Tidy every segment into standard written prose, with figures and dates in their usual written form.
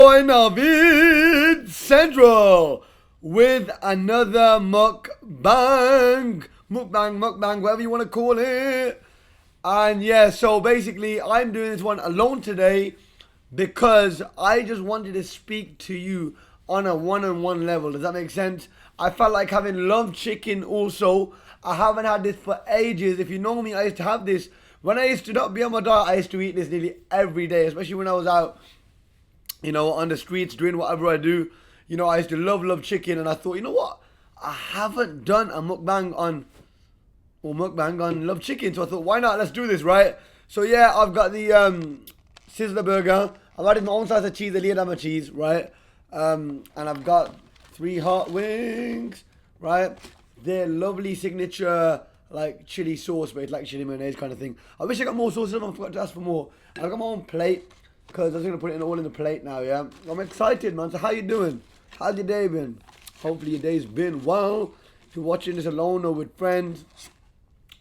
Boy Naveed Central with another mukbang, whatever you want to call it. And yeah, so basically, I'm doing this one alone today because I just wanted to speak to you on a one-on-one level. Does that make sense? I felt like having love chicken also. I haven't had this for ages. If you know me, I used to have this. When I used to not be on my diet, I used to eat this nearly every day, especially when I was out, on the streets doing whatever I do. I used to love chicken, and I thought, you know what? I haven't done a mukbang on love chicken, so I thought, why not? Let's do this, right? So yeah, I've got the Sizzler burger. I've added my own slice of cheese, the Leonama cheese, right? And I've got 3 hot wings, right? They're lovely signature, like chili sauce, but it's like chili mayonnaise kind of thing. I wish I got more sauces, I forgot to ask for more. And I got my own plate, because I was going to put it all in the plate now, yeah? I'm excited, man. So how you doing? How's your day been? Hopefully your day's been well. If you're watching this alone or with friends,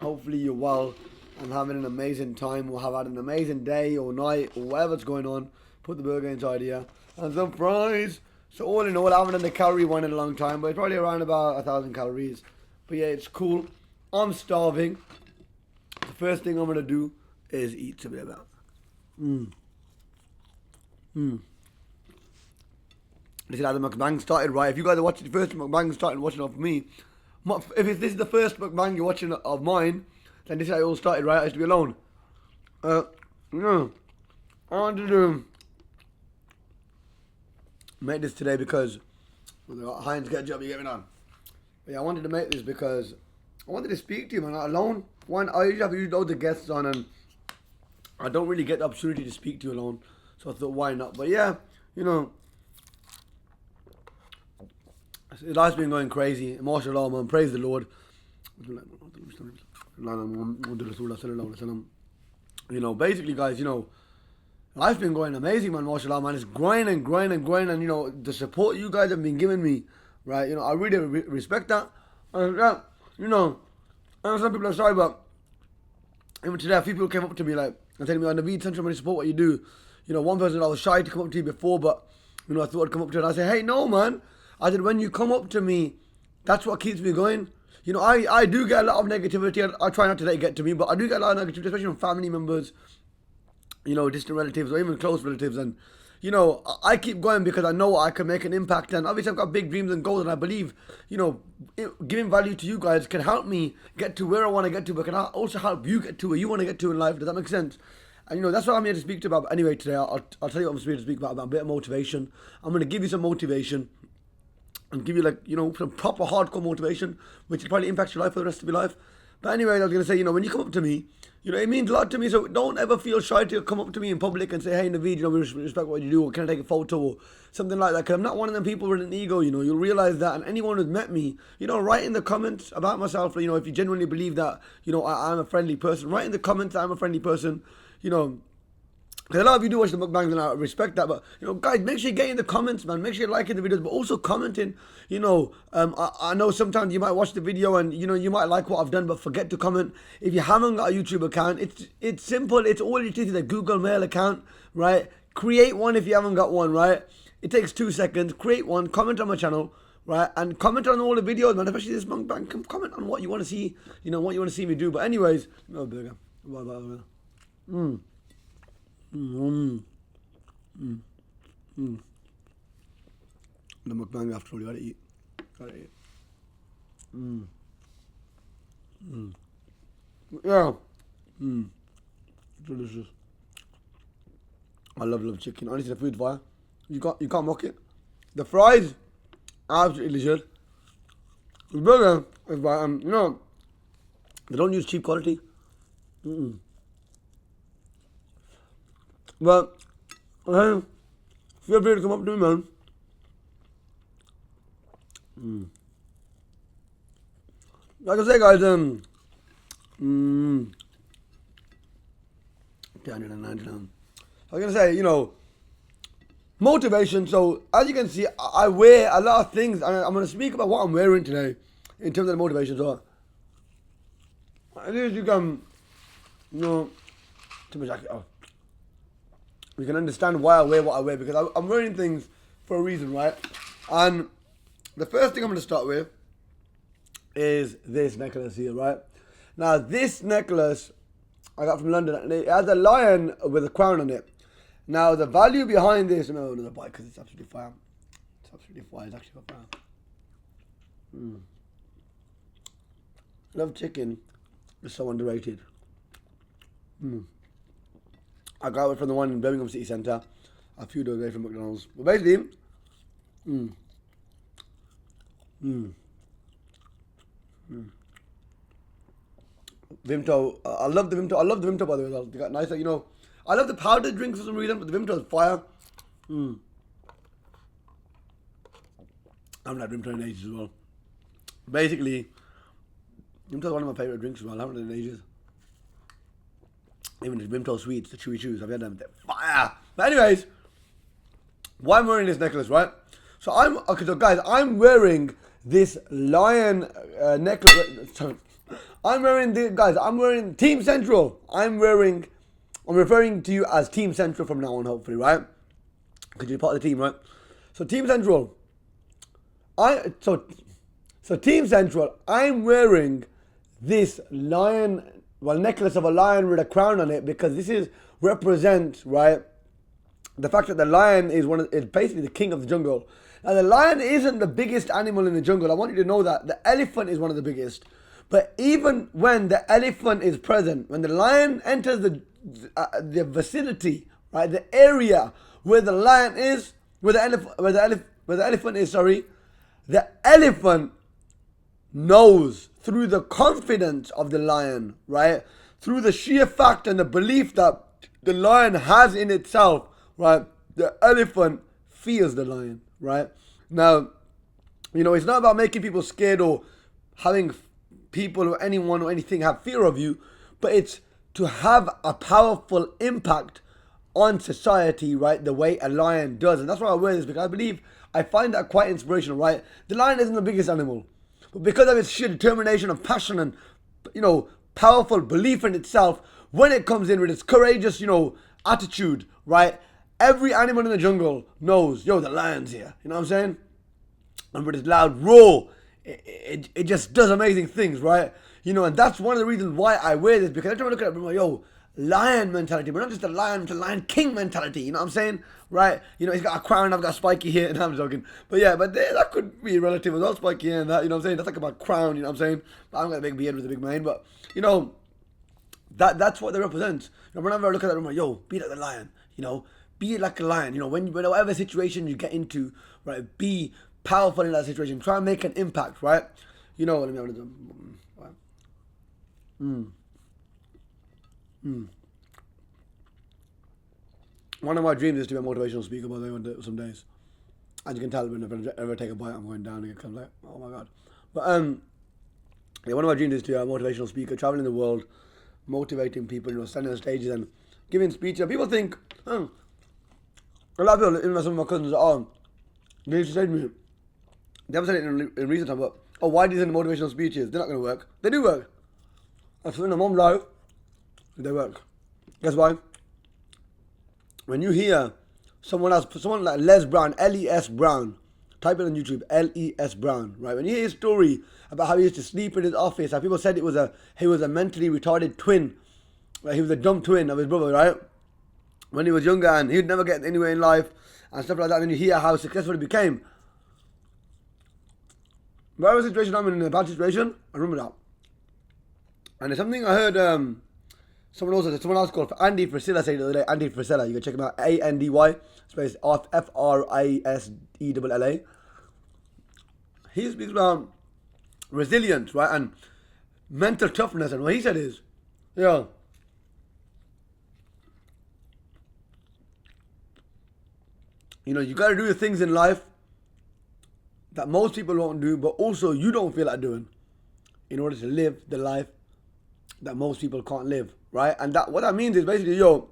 hopefully you're well and having an amazing time, or have had an amazing day or night or whatever's going on. Put the burger inside here. And some fries. So all in all, I haven't done the calorie one in a long time, but it's probably around about 1,000 calories. But yeah, it's cool. I'm starving. The first thing I'm going to do is eat some of that. This is how the mukbang started, right? If you guys are watching the first mukbang started watching off me, if this is the first mukbang you're watching of mine, then this is how it all started, right? I used to be alone. I wanted to make this today because Heinz get job, you get me on. But yeah, I wanted to make this because I wanted to speak to you, man. Alone, I usually have loads of guests on, and I don't really get the opportunity to speak to you alone. So I thought, why not? But yeah, life's been going crazy. MashaAllah, man. Praise the Lord. Basically, guys, life's been going amazing, man. MashaAllah, man. It's growing. And, the support you guys have been giving me, right? I really respect that. And, I know some people are sorry, but even today, a few people came up to me, like, and telling me, on Naveed, Central, I support what you do. One person, I was shy to come up to you before, but, I thought I'd come up to you, and I said, hey, no, man. I said, when you come up to me, that's what keeps me going. I do get a lot of negativity. I try not to let it get to me, but I do get a lot of negativity, especially from family members, distant relatives, or even close relatives. And, I keep going because I know I can make an impact. And obviously, I've got big dreams and goals, and I believe, giving value to you guys can help me get to where I want to get to, but can also help you get to where you want to get to in life. Does that make sense? And, that's what I'm here to speak to you about. But anyway, today, I'll tell you what I'm here to speak about a bit of motivation. I'm going to give you some motivation and give you, some proper hardcore motivation, which will probably impact your life for the rest of your life. But anyway, I was going to say, when you come up to me, it means a lot to me. So don't ever feel shy to come up to me in public and say, hey, Naveed, we respect what you do, or can I take a photo, or something like that. Because I'm not one of them people with an ego, you'll realize that. And anyone who's met me, write in the comments about myself, if you genuinely believe that, I'm a friendly person, write in the comments that I'm a friendly person, Because a lot of you do watch the mukbangs, and I respect that. But, guys, make sure you get in the comments, man. Make sure you're liking the videos, but also commenting. I know sometimes you might watch the video and, you might like what I've done, but forget to comment. If you haven't got a YouTube account, it's simple. It's all it is a Google Mail account, right? Create one if you haven't got one, right? It takes 2 seconds. Create one. Comment on my channel, right? And comment on all the videos, man. Especially this mukbang. Comment on what you want to see, what you want to see me do. But anyways, no burger. The mukbang after all, you gotta eat. Yeah. Delicious. I love chicken. Honestly, the food's fire. You can't mock it. The fries, absolutely delicious. The burger is fire. They don't use cheap quality. But, feel free to come up to me, man. Like I say, guys, 399. I was gonna say, motivation. So as you can see, I wear a lot of things, and I'm gonna speak about what I'm wearing today in terms of the motivation. So at least you can, take my jacket off. you can understand why I wear what I wear, because I'm wearing things for a reason, right? And the first thing I'm going to start with is this necklace here, right? Now, this necklace I got from London, and it has a lion with a crown on it. Now, the value behind this, no, another bite, because it's absolutely fire. It's absolutely fire. It's actually fire. Love chicken. It's so underrated. I got it from the one in Birmingham City Centre, a few doors away from McDonald's. But basically, Vimto, I love the Vimto. I love the Vimto, by the way. They got nice, you know. I love the powdered drinks for some reason, but the Vimto is fire. I haven't had Vimto in ages as well. Basically, Vimto is one of my favourite drinks as well. I haven't had it in ages. Even the Vimto sweets, the chewy chews, I've had them. They're fire. But anyways, why I'm wearing this necklace, right? So so guys, I'm wearing this lion necklace. I'm wearing Team Central. I'm referring to you as Team Central from now on, hopefully, right? Because you're part of the team, right? So Team Central. So Team Central, I'm wearing this necklace of a lion with a crown on it, because this represents, right, the fact that the lion is basically the king of the jungle. Now, the lion isn't the biggest animal in the jungle. I want you to know that. The elephant is one of the biggest. But even when the elephant is present, when the lion enters the vicinity, right, the area where the lion is, where the elephant is, the elephant knows through the confidence of the lion, right, through the sheer fact and the belief that the lion has in itself, right, the elephant fears the lion, right? Now, you know, it's not about making people scared or having people or anyone or anything have fear of you, but it's to have a powerful impact on society, right, the way a lion does. And that's why I wear this, because I find that quite inspirational, right? The lion isn't the biggest animal, but because of its sheer determination and passion and, you know, powerful belief in itself, when it comes in with its courageous, you know, attitude, right, every animal in the jungle knows, yo, the lion's here. You know what I'm saying? And with its loud roar, it just does amazing things, right? You know, and that's one of the reasons why I wear this, because every time I look at it, I'm like, yo, lion mentality, but not just a lion, it's a lion king mentality, you know what I'm saying? Right? You know, he's got a crown, I've got a spiky here, and I'm joking. But yeah, that could be relative as well, spiky here and that, you know what I'm saying? That's like about crown, you know what I'm saying? But I haven't got a big beard with a big mane, but, you know, that's what they represent. You know, whenever I look at that, I'm like, yo, be like the lion, you know? Be like a lion, you know, whatever situation you get into, right, be powerful in that situation. Try and make an impact, right? You know, let me have a little, One of my dreams is to be a motivational speaker, by the way, some days. As you can tell, when I ever take a bite, I'm going down and I'm like, oh my God. But yeah, one of my dreams is to be a motivational speaker, traveling the world, motivating people, you know, standing on stages and giving speeches. And people think, a lot of people, even some of my cousins, they used to say to me, they haven't said it in recent time, but, why do you think the motivational speeches? They're not going to work. They do work. And so in a mom's life, they work. Guess why? When you hear someone like Les Brown, L-E-S Brown, type it on YouTube, L-E-S Brown, right? When you hear his story about how he used to sleep in his office, how people said he was a mentally retarded twin, right? He was a dumb twin of his brother, right? When he was younger and he'd never get anywhere in life and stuff like that, and then you hear how successful he became. Whatever situation I'm in a bad situation, I remember that. And it's something I heard someone else called Andy Frisella say the other day. Andy Frisella, you can check him out. A-N-D-Y space F-R-I-S-E-L-L-A. He speaks about resilience, right, and mental toughness. And what he said is, you know, you got to do the things in life that most people won't do, but also you don't feel like doing, in order to live the life that most people can't live, right? And what that means is basically, you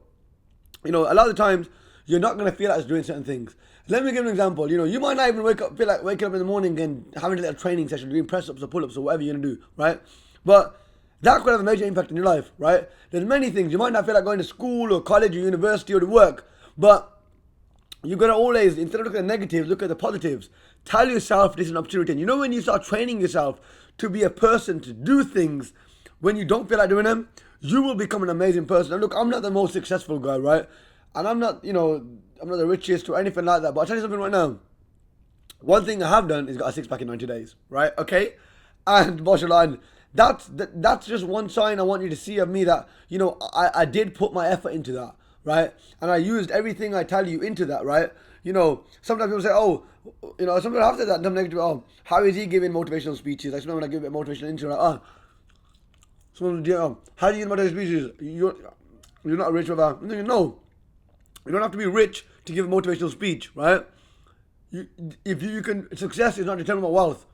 know, a lot of the times you're not going to feel like doing certain things. Let me give an example. You know, you might not even feel like waking up in the morning and having a little training session, doing press-ups or pull-ups or whatever you're going to do, right? But that could have a major impact in your life, right? There's many things. You might not feel like going to school or college or university or to work, But you gotta always, instead of looking at the negatives, look at the positives. Tell yourself this is an opportunity. And you know when you start training yourself to be a person to do things when you don't feel like doing them, you will become an amazing person. And look, I'm not the most successful guy, right? And I'm not, I'm not the richest or anything like that. But I'll tell you something right now. One thing I have done is got a six-pack in 90 days, right? Okay? And mashallah, and that's just one sign I want you to see of me that, I did put my effort into that, right? And I used everything I tell you into that, right? Sometimes people say, oh, sometimes after that, I'm negative, oh, how is he giving motivational speeches? Like, sometimes when I give a motivational intro, like, how do you give motivational speeches? You're not rich with that. No, you don't have to be rich to give a motivational speech, right? If you can, success is not determined by wealth.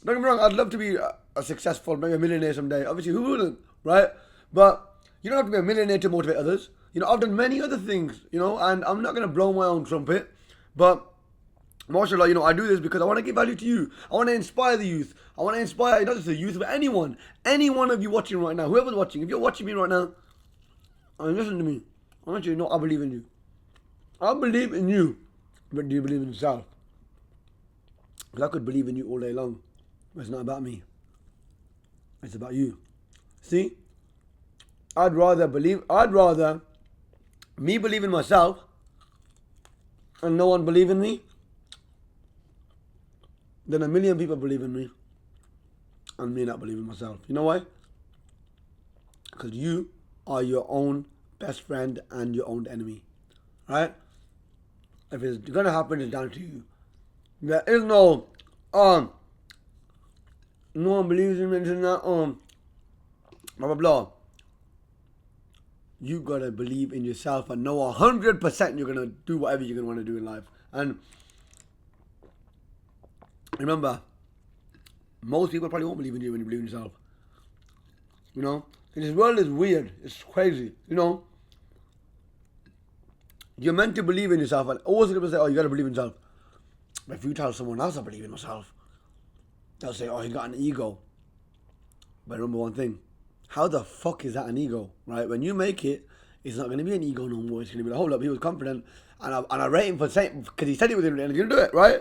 Don't get me wrong, I'd love to be a successful, maybe a millionaire someday. Obviously, who wouldn't, right? But you don't have to be a millionaire to motivate others. I've done many other things, and I'm not going to blow my own trumpet. But, mashallah, I do this because I want to give value to you. I want to inspire the youth. I want to inspire not just the youth, but anyone. Any one of you watching right now, whoever's watching, if you're watching me right now, and listen to me, I want you to know I believe in you. I believe in you. But do you believe in yourself? Because I could believe in you all day long. But it's not about me. It's about you. See? I'd rather me believe in myself and no one believe in me than a million people believe in me and me not believe in myself. You know why? Because you are your own best friend and your own enemy. Right? If it's going to happen, it's down to you. There is no one believes in me, blah, blah, blah. You gotta believe in yourself and know 100% you're gonna do whatever you're gonna want to do in life. And remember, most people probably won't believe in you when you believe in yourself. This world is weird. It's crazy. You're meant to believe in yourself, and always people say, oh, you gotta believe in yourself. But if you tell someone else I believe in myself, they'll say, oh, he got an ego. But remember one thing. How the fuck is that an ego, right? When you make it, it's not going to be an ego no more. It's going to be like, hold up, he was confident. And I rate him for saying, because he said he was going to do it, right?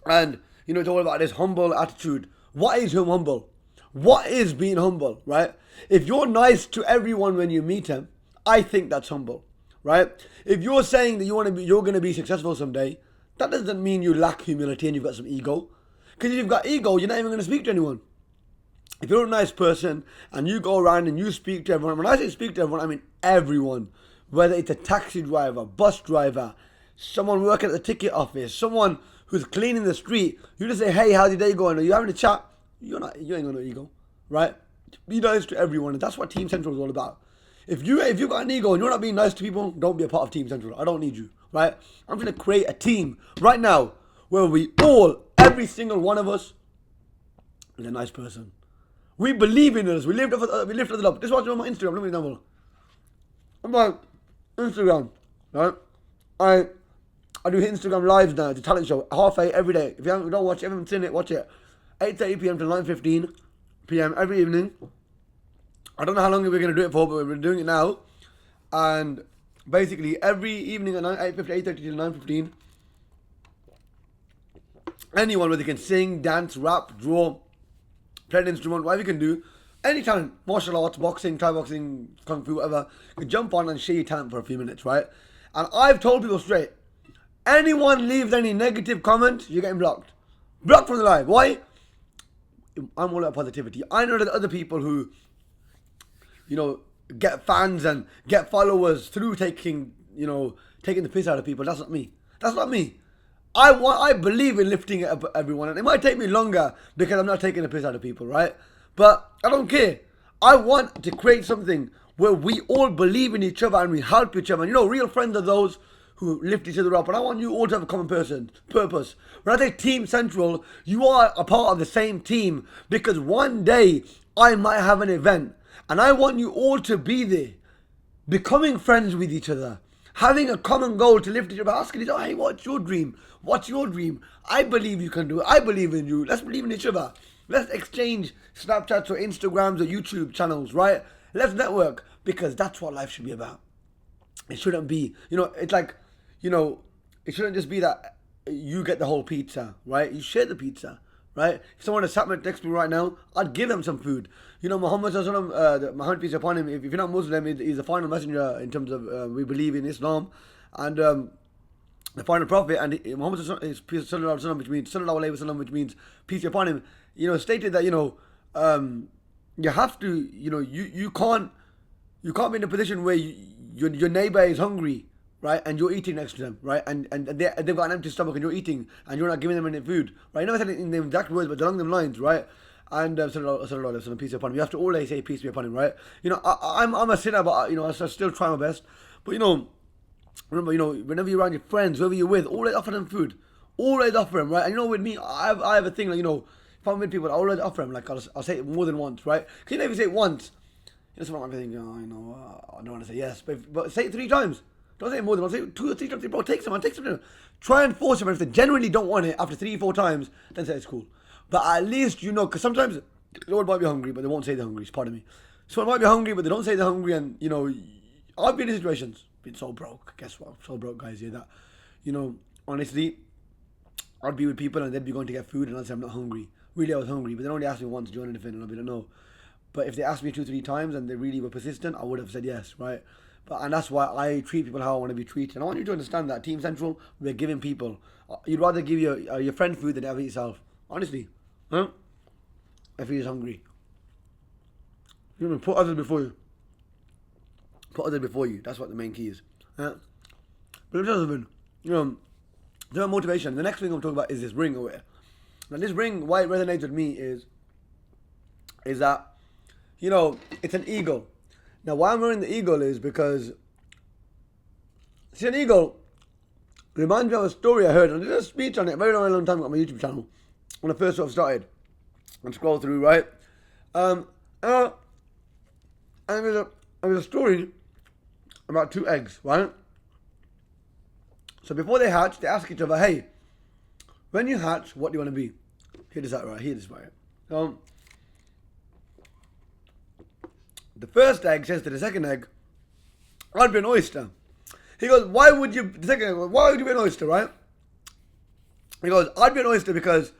And, it's all about this humble attitude. What is him humble? What is being humble, right? If you're nice to everyone when you meet him, I think that's humble, right? If you're saying that you're going to be successful someday, that doesn't mean you lack humility and you've got some ego. Because if you've got ego, you're not even going to speak to anyone. If you're a nice person and you go around and you speak to everyone, when I say speak to everyone, I mean everyone. Whether it's a taxi driver, bus driver, someone working at the ticket office, someone who's cleaning the street, you just say, hey, how's your day going? Are you having a chat? You ain't got no ego, right? Be nice to everyone, and that's what Team Central is all about. If you got an ego and you're not being nice to people, don't be a part of Team Central. I don't need you, right? I'm going to create a team right now where every single one of us, is a nice person. We believe in us. We lift others up. This is what's on my Instagram. Look at me example. I'm on Instagram, right? I do Instagram lives now. It's a talent show. 8:30 every day. If you don't watch it, if you haven't seen it, watch it. 8:30 p.m. to 9:15 p.m. every evening. I don't know how long we're going to do it for, but we're doing it now. And basically, every evening at 8:30 to 9:15, anyone, whether they can sing, dance, rap, draw, play an instrument, whatever you can do, any talent, martial arts, boxing, Thai boxing, kung fu, whatever, you can jump on and share your talent for a few minutes, right? And I've told people straight, anyone leaves any negative comment, you're getting blocked. Blocked from the live. Why? I'm all about positivity. I know that other people who, get fans and get followers through taking the piss out of people. That's not me. That's not me. I believe in lifting up everyone, and it might take me longer because I'm not taking the piss out of people, right? But I don't care. I want to create something where we all believe in each other and we help each other. And real friends are those who lift each other up. And I want you all to have a common purpose. When I say Team Central, you are a part of the same team because one day I might have an event and I want you all to be there, becoming friends with each other, having a common goal to lift each other, asking each other, hey, what's your dream? What's your dream? I believe you can do it. I believe in you. Let's believe in each other. Let's exchange Snapchats or Instagrams or YouTube channels, right? Let's network because that's what life should be about. It shouldn't be, it's like, it shouldn't just be that you get the whole pizza, right? You share the pizza, right? If someone has sat me next to me right now, I'd give them some food. Muhammad Sallallahu Alaihi Wasallam, Muhammad peace upon him, if you're not Muslim, he's the final messenger in terms of we believe in Islam, and the final prophet, and Muhammad is peace Sallallahu Alaihi Wasallam, which means Sallallahu Alaihi Wasallam, which means peace be upon him. Stated that you have to, you can't be in a position where your neighbor is hungry, right, and you're eating next to them, right, and they've got an empty stomach and you're eating and you're not giving them any food, right? You never said it in the exact words, but along them lines, right? And Sallallahu Alaihi Wasallam, peace be upon him. You have to always say peace be upon him, right? I'm a sinner, but I still try my best. But remember, whenever you're around your friends, whoever you're with, always offer them food. Always offer them, right? And with me, I have a thing, like, if I'm with people, I always offer them. Like, I'll say it more than once, right? Because if you say it once, someone might be thinking, I don't want to say yes. But say it 3 times. Don't say it more than once. Say it 2 or 3 times. Bro, take some. Try and force them. And if they genuinely don't want it after 3 or 4 times, then say it's cool. But at least because sometimes someone might be hungry, but they won't say they're hungry. Pardon me. Someone might be hungry, but they don't say they're hungry. And, I've been in situations, been so broke. Guess what? So broke, guys, that, honestly, I'd be with people and they'd be going to get food and I'd say I'm not hungry. Really, I was hungry, but they only asked me once, do you want anything? And I'd be like, no. But if they asked me 2, 3 times and they really were persistent, I would have said yes, right? And that's why I treat people how I want to be treated. And I want you to understand that Team Central, we're giving people. You'd rather give your friend food than ever eat yourself. Honestly. Huh? If he's hungry. Put others before you. Put others before you. That's what the main key is. But in terms of, the motivation. The next thing I'm talking about is this ring over here. Now this ring, why it resonates with me is that, it's an eagle. Now why I'm wearing the eagle is because, see, an eagle reminds me of a story I heard, and there's a speech on it a very long time ago on my YouTube channel, when I first sort of started and scroll through, right? And there's a story about 2 eggs, right? So before they hatch, they ask each other, hey, when you hatch, what do you want to be? Hear this out, right? Hear this, right? The first egg says to the second egg, I'd be an oyster. He goes, why would you, the second egg goes, why would you be an oyster, right? He goes, I'd be an oyster because,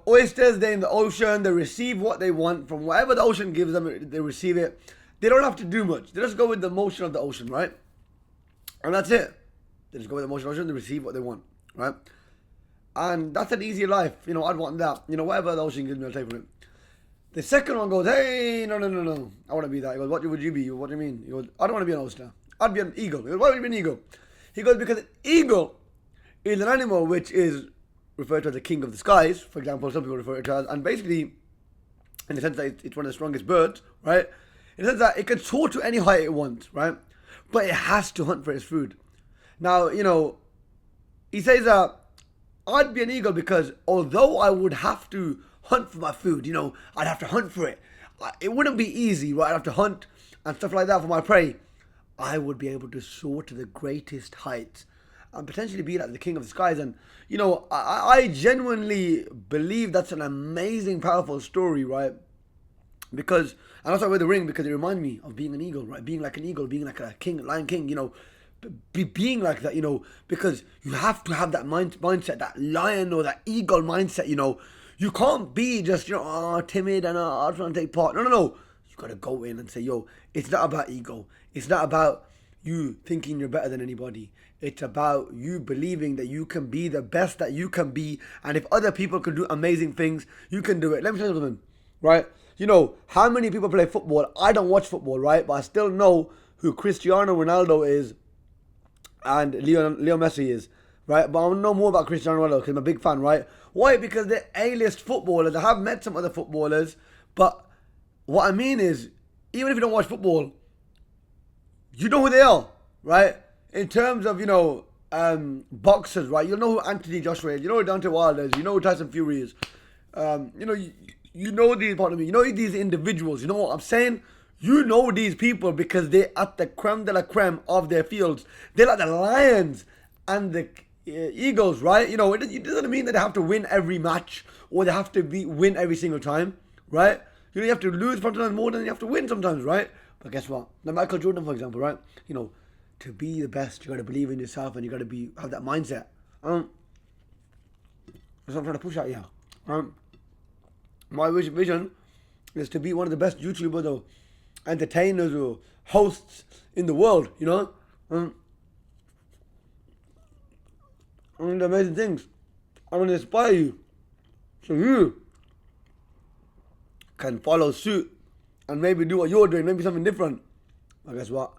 oysters, they're in the ocean, they receive what they want from whatever the ocean gives them, they receive it. They don't have to do much. They just go with the motion of the ocean, right? And that's it. They just go with the motion of the ocean, they receive what they want, right? And that's an easier life. I'd want that. Whatever the ocean gives me, I'll take from it. The second one goes, hey, no. I want to be that. He goes, what would you be? What do you mean? He goes, I don't want to be an oyster. I'd be an eagle. He goes, why would you be an eagle? He goes, because an eagle is an animal which is referred to as the king of the skies, for example, some people refer to it as, and basically, in the sense that it's one of the strongest birds, right? In the sense that it can soar to any height it wants, right? But it has to hunt for its food. Now, he says that I'd be an eagle because although I would have to hunt for my food, I'd have to hunt for it. It wouldn't be easy, right? I'd have to hunt and stuff like that for my prey. I would be able to soar to the greatest heights and potentially be like the king of the skies. And, I genuinely believe that's an amazing, powerful story, right? Because, and that's why I wear the ring, because it reminds me of being an eagle, right? Being like an eagle, being like a king, lion king, being like that, because you have to have that mindset, that lion or that eagle mindset, You can't be just, timid and I just want to take part. No. You got to go in and say, it's not about ego. It's not about you thinking you're better than anybody. It's about you believing that you can be the best that you can be. And if other people can do amazing things, you can do it. Let me tell you something, right? How many people play football? I don't watch football, right? But I still know who Cristiano Ronaldo is and Leo Messi is, right? But I know more about Cristiano Ronaldo because I'm a big fan, right? Why? Because they're A-list footballers. I have met some other footballers, but what I mean is, even if you don't watch football, you know who they are, right? In terms of, boxers, right? You know who Anthony Joshua is. You know who Deontay Wilder is. You know who Tyson Fury is. You know these, pardon me, you know these individuals. You know what I'm saying? You know these people because they're at the creme de la creme of their fields. They're like the lions and the eagles, right? It doesn't mean that they have to win every match or they have to win every single time, right? You have to lose sometimes more than you have to win sometimes, right? But guess what? Now Michael Jordan, for example, right? You know, to be the best, you got to believe in yourself and you got to have that mindset. That's what I'm trying to push at you. My vision is to be one of the best YouTubers or entertainers or hosts in the world, you know? And the amazing things. I want to inspire you. So you can follow suit and maybe do what you're doing, maybe something different. But guess what?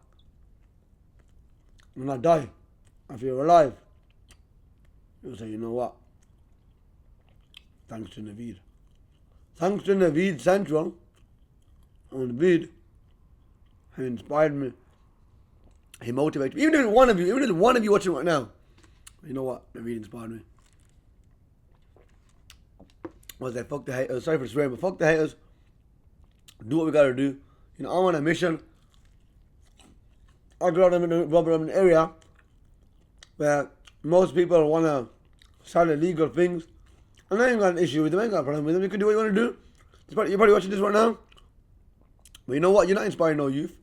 When I die, if you're alive, you'll say, you know what? Thanks to Naveed. Thanks to Naveed Central and Naveed, he inspired me. He motivated me. Even if one of you watching right now, you know what? Naveed inspired me. Was that fuck the haters? Sorry for swearing, but fuck the haters. Do what we gotta do. You know, I'm on a mission. I grew up in an area where most people wanna sell illegal things. And I ain't got an issue with them, I ain't got a problem with them. You can do what you wanna do. You're probably watching this right now. But you know what? You're not inspiring no youth.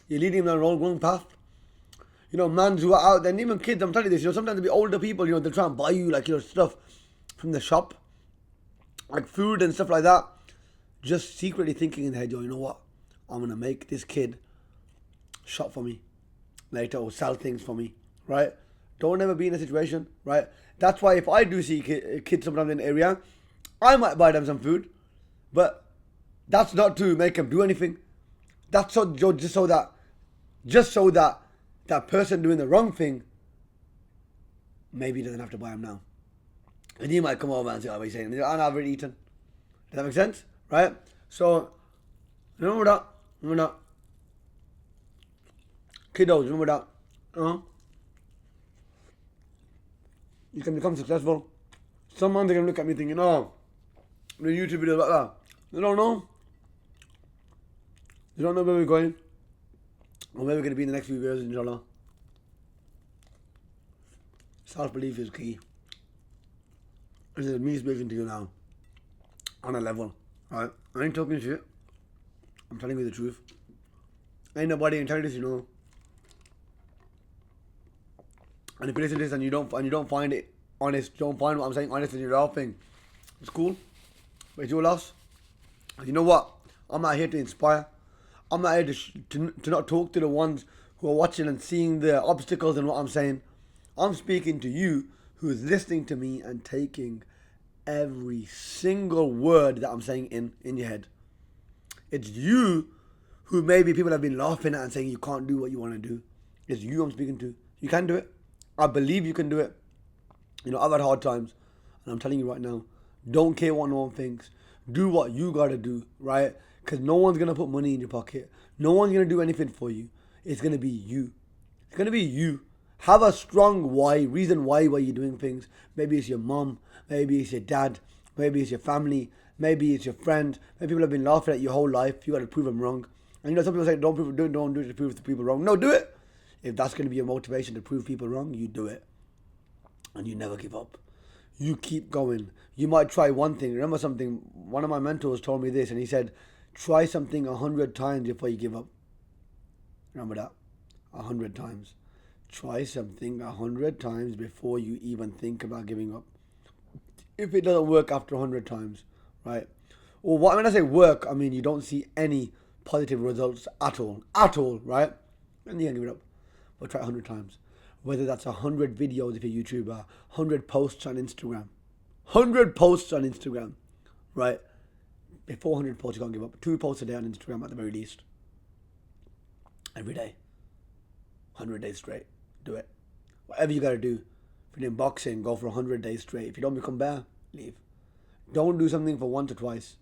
You're leading them down the wrong path. You know, mans who are out there, and even kids, I'm telling you this, you know, sometimes there'll be older people, you know, they'll try and buy you, like, you know, stuff from the shop. Like food and stuff like that. Just secretly thinking in the head, yo, you know what? I'm going to make this kid shop for me later or sell things for me, right? Don't ever be in a situation, right? That's why if I do see kids sometimes in the area, I might buy them some food. But that's not to make them do anything. That's just so that that person doing the wrong thing maybe doesn't have to buy them now. And you might come over and say, oh, what are you saying? And I've already eaten. Does that make sense? Right? So, remember that. Kiddos, remember that. You can become successful. Some man, they can look at me thinking, oh, the YouTube videos like that. They don't know. They don't know where we're going. Or where we're going to be in the next few years, inshallah. Self-belief is key. This is me speaking to you now. On a level. Right? I ain't talking shit. I'm telling you the truth. Ain't nobody can tell you this, you know. And if you listen to this and you don't find it honest, don't find what I'm saying honest and you're laughing, it's cool. But it's your loss. And you know what? I'm not here to inspire. I'm not here to not talk to the ones who are watching and seeing the obstacles in what I'm saying. I'm speaking to you who is listening to me and taking every single word that I'm saying in your head. It's you who maybe people have been laughing at and saying you can't do what you want to do. It's you I'm speaking to. You can do it. I believe you can do it. You know, I've had hard times. And I'm telling you right now, don't care what no one thinks. Do what you got to do, right? Because no one's going to put money in your pocket. No one's going to do anything for you. It's going to be you. It's going to be you. Have a strong reason why you're doing things. Maybe it's your mom. Maybe it's your dad. Maybe it's your family. Maybe it's your friend. Maybe people have been laughing at you your whole life. You got to prove them wrong. And you know, some people say, don't do it to prove the people wrong. No, do it. If that's going to be your motivation to prove people wrong, you do it. And you never give up. You keep going. You might try one thing. Remember something, one of my mentors told me this, and he said, try something 100 times before you give up. Remember that? 100 times. Try something 100 times before you even think about giving up. If it doesn't work after 100 times, right? Or when I say work, I mean you don't see any positive results at all, right? And you can give it up. But try 100 times. Whether that's 100 videos if you're a YouTuber, 100 posts on Instagram. 100 posts on Instagram, right? Before 100 posts, you can't give up. 2 posts a day on Instagram at the very least. Every day. 100 days straight. Do it. Whatever you got to do. If you're in boxing, go for 100 days straight. If you don't become better, leave. Don't do something for once or twice.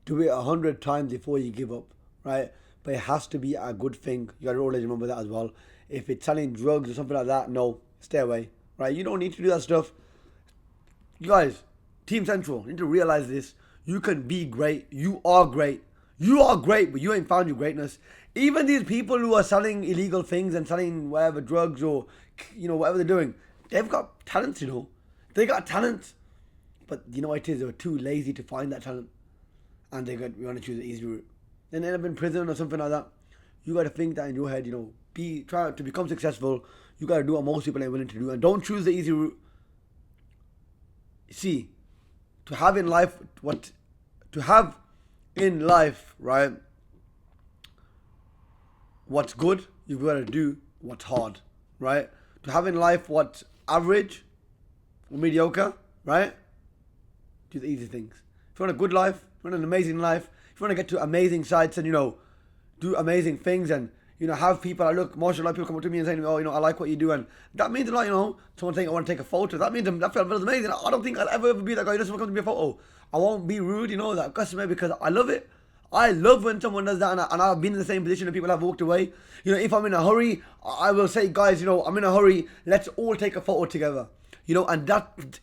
Do it 100 times before you give up, right? But it has to be a good thing. You got to always remember that as well. If it's selling drugs or something like that, no, stay away, right? You don't need to do that stuff. You guys, Team Central, you need to realize this. You can be great. You are great. You are great, but you ain't found your greatness. Even these people who are selling illegal things and selling whatever drugs or, you know, whatever they're doing, they've got talents, you know. They got talent. But you know what it is? They were too lazy to find that talent. And we want to choose the easy route. Then end up in prison or something like that. you got to think that in your head, try to become successful. You got to do what most people ain't willing to do, and don't choose the easy route. See, to have in life, right? What's good, you've got to do what's hard, right? To have in life what's average or mediocre, right? Do the easy things. If you want a good life, if you want an amazing life, if you want to get to amazing sites and, do amazing things and, have people, mashallah, people come up to me and say, oh, I like what you do. And that means a lot, someone saying, I want to take a photo. That means that feels amazing. I don't think I'll ever be that guy who doesn't want to come to me a photo. I won't be rude, that customer, because I love it. I love when someone does that, and I've been in the same position and people have walked away. If I'm in a hurry, I will say, guys, I'm in a hurry. Let's all take a photo together. And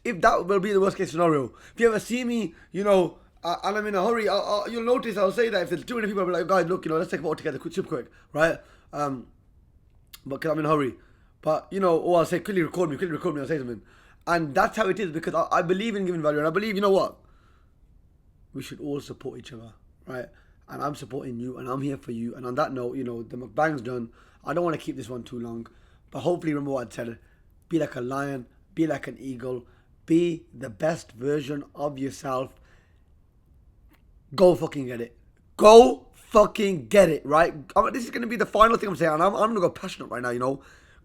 if that will be the worst case scenario. If you ever see me, and I'm in a hurry, you'll notice I'll say that if there's too many people, I'll be like, guys, look, let's take a photo together, super quick, right? But because I'm in a hurry. But, or I'll say, quickly record me, I'll say something. And that's how it is, because I believe in giving value, and I believe, what? We should all support each other, right? And I'm supporting you, and I'm here for you. And on that note, the mukbang's done. I don't want to keep this one too long, but hopefully remember what I said. Be like a lion, be like an eagle, be the best version of yourself. Go fucking get it. Go fucking get it, right? This is going to be the final thing I'm saying, and I'm going to go passionate right now,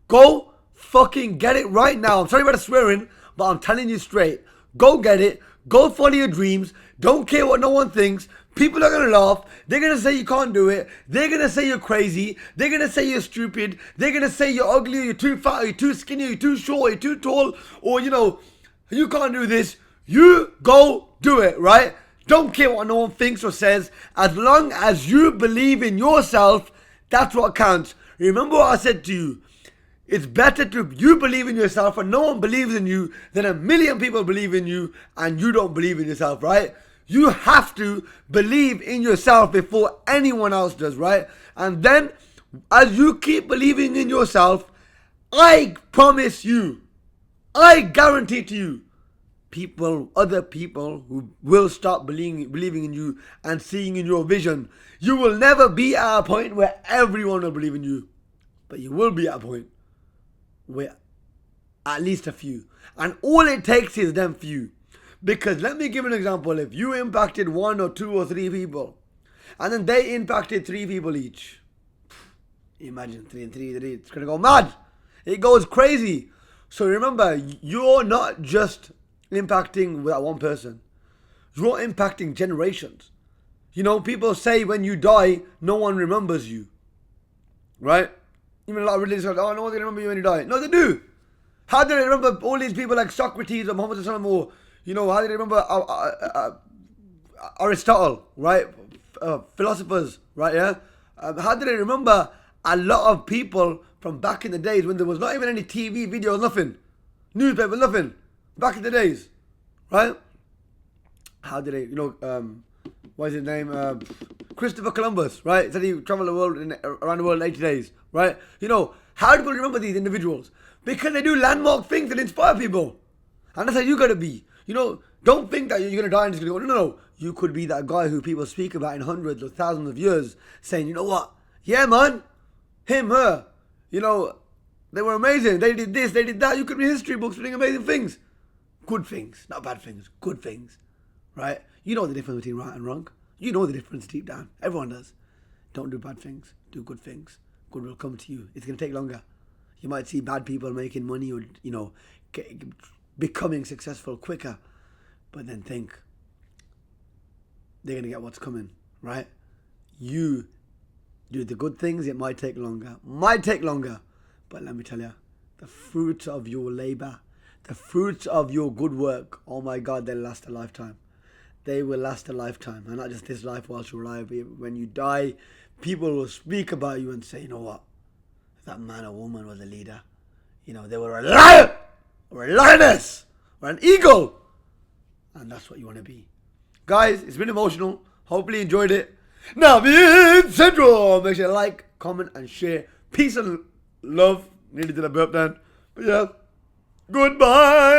Go fucking get it right now. I'm sorry about the swearing, but I'm telling you straight. Go get it. Go follow your dreams. Don't care what no one thinks. People are going to laugh. They're going to say you can't do it. They're going to say you're crazy. They're going to say you're stupid. They're going to say you're ugly, or you're too fat, or you're too skinny, or you're too short, or you're too tall, or, you can't do this. You go do it, right? Don't care what no one thinks or says. As long as you believe in yourself, that's what counts. Remember what I said to you. It's better to you believe in yourself and no one believes in you than a million people believe in you and you don't believe in yourself, right? You have to believe in yourself before anyone else does, right? And then, as you keep believing in yourself, I promise you, I guarantee to you, other people who will start believing in you and seeing in your vision. You will never be at a point where everyone will believe in you, but you will be at a point where at least a few. And all it takes is them few. Because let me give an example. If you impacted 1 or 2 or 3 people, and then they impacted 3 people each, imagine 3 and 3, it's going to go mad. It goes crazy. So remember, you're not just impacting with that one person. You're impacting generations. People say when you die, no one remembers you. Right? Even a lot of religions go, oh, no one's going to remember you when you die. No, they do. How do they remember all these people like Socrates or Muhammad or, how do they remember Aristotle, right? Philosophers, right, yeah? How do they remember a lot of people from back in the days when there was not even any TV, videos, nothing. Newspaper, nothing. Back in the days, right? How did they, what is his name? Christopher Columbus, right? Said he traveled the world around the world in 80 days, right? How do people remember these individuals? Because they do landmark things that inspire people. And that's how you got to be. Don't think that you're going to die and just going to go, no. You could be that guy who people speak about in hundreds or thousands of years saying, you know what? Yeah, man. Him, her. They were amazing. They did this, they did that. You could be history books doing amazing things. Good things, not bad things. Good things, right? You know the difference between right and wrong. You know the difference deep down. Everyone does. Don't do bad things. Do good things. Good will come to you. It's going to take longer. You might see bad people making money or, becoming successful quicker. But then think, they're going to get what's coming, right? You do the good things, it might take longer. But let me tell you, the fruits of your labor, the fruits of your good work, oh my God, they'll last a lifetime. They will last a lifetime. And not just this life whilst you're alive. When you die, people will speak about you and say, you know what? That man or woman was a leader. They were a liar or a lioness or an eagle. And that's what you want to be. Guys, it's been emotional. Hopefully you enjoyed it. Naveed Central. Make sure you like, comment and share. Peace and love. Nearly did a burp then. But yeah. Goodbye.